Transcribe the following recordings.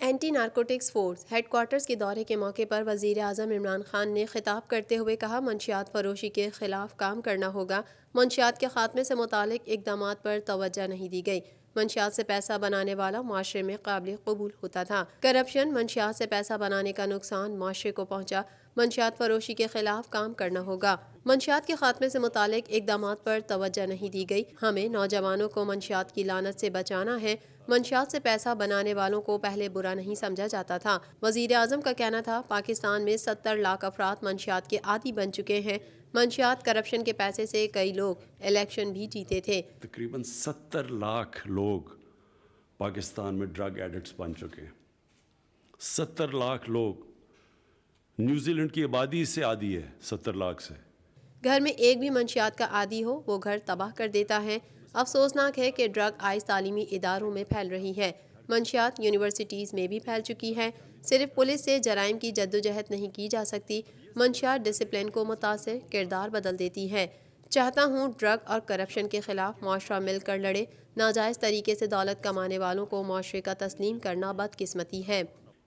Anti narcotics force headquarters کے دورے کے موقع پر وزیر اعظم عمران خان نے خطاب کرتے ہوئے کہا منشیات فروشی کے خلاف کام کرنا ہوگا۔ منشیات کے خاتمے سے متعلق اقدامات پر توجہ نہیں دی گئی۔ منشیات سے پیسہ بنانے والا معاشرے میں قابل قبول ہوتا تھا۔ کرپشن، منشیات سے پیسہ بنانے کا نقصان معاشرے کو پہنچا۔ منشیات فروشی کے خلاف کام کرنا ہوگا۔ منشیات کے خاتمے سے متعلق اقدامات پر توجہ نہیں دی گئی۔ ہمیں نوجوانوں کو منشیات کی لعنت سے بچانا ہے۔ منشیات سے پیسہ بنانے والوں کو پہلے برا نہیں سمجھا جاتا تھا۔ وزیر اعظم کا کہنا تھا پاکستان میں 70 لاکھ افراد منشیات کے عادی بن چکے ہیں۔ منشیات کرپشن کے پیسے سے کئی لوگ الیکشن بھی جیتے تھے۔ تقریباً 70 لاکھ لوگ پاکستان میں ڈرگ ایڈکٹس بن چکے ہیں۔ 70 لاکھ لوگ، نیوزی لینڈ کی آبادی سے عادی ہے 70 لاکھ سے۔ گھر میں ایک بھی منشیات کا عادی ہو وہ گھر تباہ کر دیتا ہے۔ افسوسناک ہے کہ ڈرگ آئز تعلیمی اداروں میں پھیل رہی ہے۔ منشیات یونیورسٹیز میں بھی پھیل چکی ہے۔ صرف پولیس سے جرائم کی جدوجہد نہیں کی جا سکتی۔ منشیات ڈسپلن کو متاثر کردار بدل دیتی ہے۔ چاہتا ہوں ڈرگ اور کرپشن کے خلاف معاشرہ مل کر لڑے۔ ناجائز طریقے سے دولت کمانے والوں کو معاشرے کا تسلیم کرنا بدقسمتی ہے۔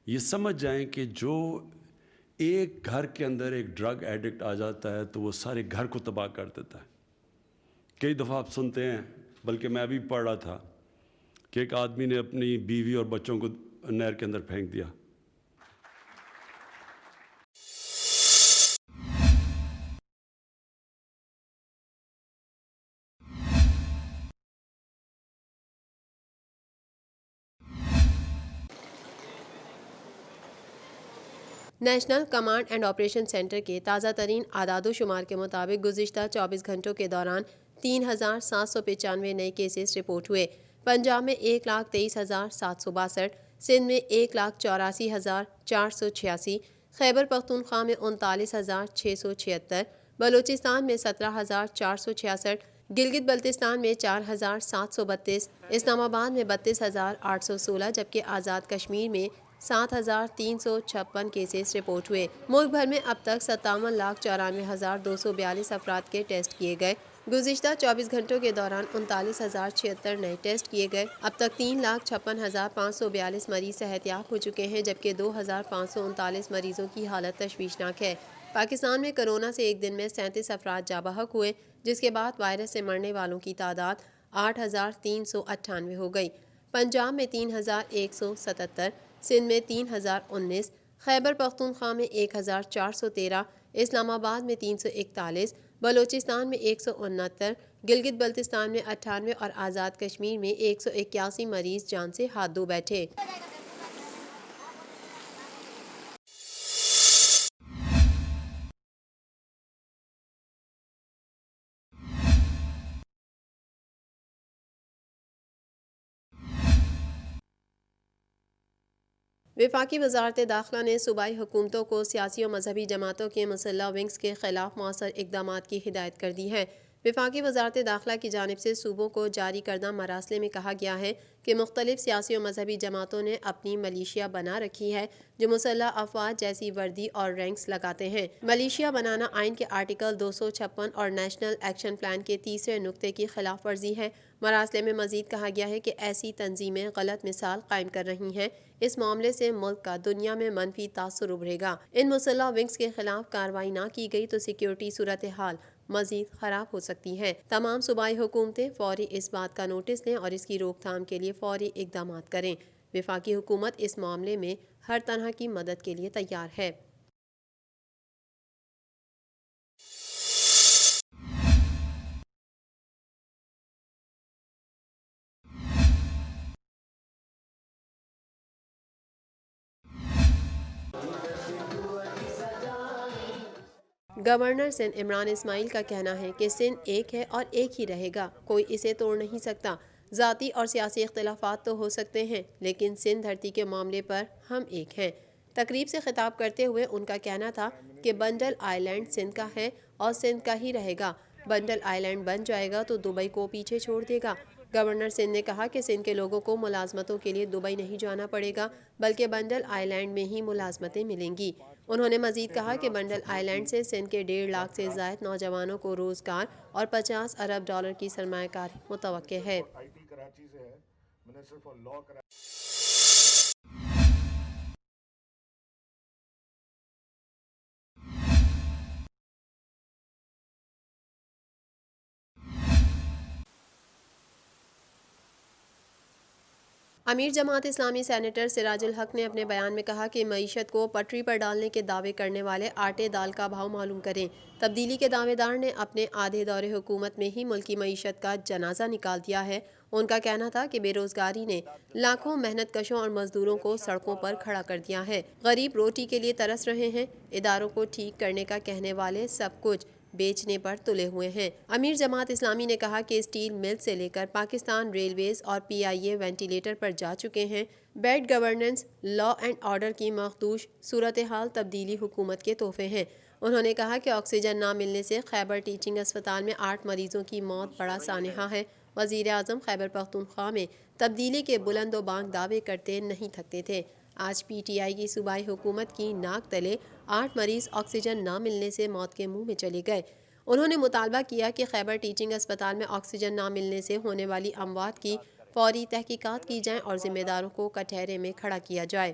یہ سمجھ جائیں کہ جو ایک گھر کے اندر ایک ڈرگ ایڈکٹ آ جاتا ہے تو وہ سارے گھر کو تباہ کر دیتا ہے۔ کئی دفعہ آپ سنتے ہیں، بلکہ میں ابھی پڑھ رہا تھا کہ ایک آدمی نے اپنی بیوی اور بچوں کو نہر کے اندر پھینک دیا۔ National command and operation centre کے تازہ ترین اعداد و شمار کے مطابق گزشتہ 24 گھنٹوں کے دوران 3795 نئے کیسز رپورٹ ہوئے۔ پنجاب میں 1,23,762، سندھ میں 1,84,486، خیبر پختونخوا میں 39,676، بلوچستان میں 17,466، گلگت بلتستان میں 4,732، اسلام آباد میں 32,816 جبکہ آزاد کشمیر میں 7,356 کیسز رپورٹ ہوئے۔ ملک بھر میں اب تک 57,94,242 افراد کے ٹیسٹ کیے گئے۔ گزشتہ 24 گھنٹوں کے دوران 39,076 نئے ٹیسٹ کیے گئے۔ اب تک 3,56,542 مریض صحت یاب ہو چکے ہیں جبکہ 2,539 مریضوں کی حالت تشویشناک ہے۔ پاکستان میں کرونا سے ایک دن میں 37 افراد جاں بحق ہوئے، جس کے بعد وائرس سے مرنے والوں کی تعداد 8,398 ہو گئی۔ پنجاب میں 3,177، سندھ میں 3,019، خیبر پختونخوا میں 1,413، اسلام آباد میں 341، بلوچستان میں 169، گلگت بلتستان میں 98 اور آزاد کشمیر میں 181 مریض جان سے ہاتھ دھو بیٹھے۔ وفاقی وزارت داخلہ نے صوبائی حکومتوں کو سیاسی و مذہبی جماعتوں کے مسلح ونگز کے خلاف مؤثر اقدامات کی ہدایت کر دی ہے۔ وفاقی وزارت داخلہ کی جانب سے صوبوں کو جاری کردہ مراسلے میں کہا گیا ہے کہ مختلف سیاسی و مذہبی جماعتوں نے اپنی ملیشیا بنا رکھی ہے جو مسلح افواج جیسی وردی اور رینکس لگاتے ہیں۔ ملیشیا بنانا آئین کے آرٹیکل 256 اور نیشنل ایکشن پلان کے تیسرے نکتے کی خلاف ورزی ہے۔ مراسلے میں مزید کہا گیا ہے کہ ایسی تنظیمیں غلط مثال قائم کر رہی ہیں۔ اس معاملے سے ملک کا دنیا میں منفی تاثر ابھرے گا۔ ان مسلح ونگز کے خلاف کارروائی نہ کی گئی تو سیکیورٹی صورتحال مزید خراب ہو سکتی ہے۔ تمام صوبائی حکومتیں فوری اس بات کا نوٹس لیں اور اس کی روک تھام کے لیے فوری اقدامات کریں۔ وفاقی حکومت اس معاملے میں ہر طرح کی مدد کے لیے تیار ہے۔ گورنر سندھ عمران اسماعیل کا کہنا ہے کہ سندھ ایک ہے اور ایک ہی رہے گا، کوئی اسے توڑ نہیں سکتا۔ ذاتی اور سیاسی اختلافات تو ہو سکتے ہیں لیکن سندھ دھرتی کے معاملے پر ہم ایک ہیں۔ تقریب سے خطاب کرتے ہوئے ان کا کہنا تھا کہ بنڈل آئی لینڈ سندھ کا ہے اور سندھ کا ہی رہے گا۔ بنڈل آئی لینڈ بن جائے گا تو دبئی کو پیچھے چھوڑ دے گا۔ گورنر سندھ نے کہا کہ سندھ کے لوگوں کو ملازمتوں کے لیے دبئی نہیں جانا پڑے گا بلکہ بنڈل آئی لینڈ میں ہی ملازمتیں ملیں گی۔ انہوں نے مزید کہا کہ بنڈل آئی لینڈ سے سندھ کے 1.5 لاکھ سے زائد نوجوانوں کو روزگار اور 50 ارب ڈالر کی سرمایہ کاری متوقع ہے۔ امیر جماعت اسلامی سینیٹر سراج الحق نے اپنے بیان میں کہا کہ معیشت کو پٹری پر ڈالنے کے دعوے کرنے والے آٹے دال کا بھاؤ معلوم کریں۔ تبدیلی کے دعوے دار نے اپنے آدھے دور حکومت میں ہی ملکی معیشت کا جنازہ نکال دیا ہے۔ ان کا کہنا تھا کہ بے روزگاری نے لاکھوں محنت کشوں اور مزدوروں کو سڑکوں پر کھڑا کر دیا ہے۔ غریب روٹی کے لیے ترس رہے ہیں۔ اداروں کو ٹھیک کرنے کا کہنے والے سب کچھ بیچنے پر تلے ہوئے ہیں۔ امیر جماعت اسلامی نے کہا کہ اسٹیل مل سے لے کر پاکستان ریلویز اور PIA وینٹیلیٹر پر جا چکے ہیں۔ Bad governance, law and order کی مخدوش صورتحال تبدیلی حکومت کے تحفے ہیں۔ انہوں نے کہا کہ آکسیجن نہ ملنے سے خیبر ٹیچنگ اسپتال میں 8 مریضوں کی موت بڑا سانحہ ہے۔ وزیر اعظم خیبر پختونخوا میں تبدیلی کے بلند و بانگ دعوے کرتے نہیں تھکتے تھے۔ آج PTI کی صوبائی حکومت کی ناک تلے 8 مریض آکسیجن نہ ملنے سے موت کے منہ میں چلے گئے۔ انہوں نے مطالبہ کیا کہ خیبر ٹیچنگ اسپتال میں آکسیجن نہ ملنے سے ہونے والی اموات کی فوری تحقیقات کی جائیں اور ذمہ داروں کو کٹہرے میں کھڑا کیا جائے۔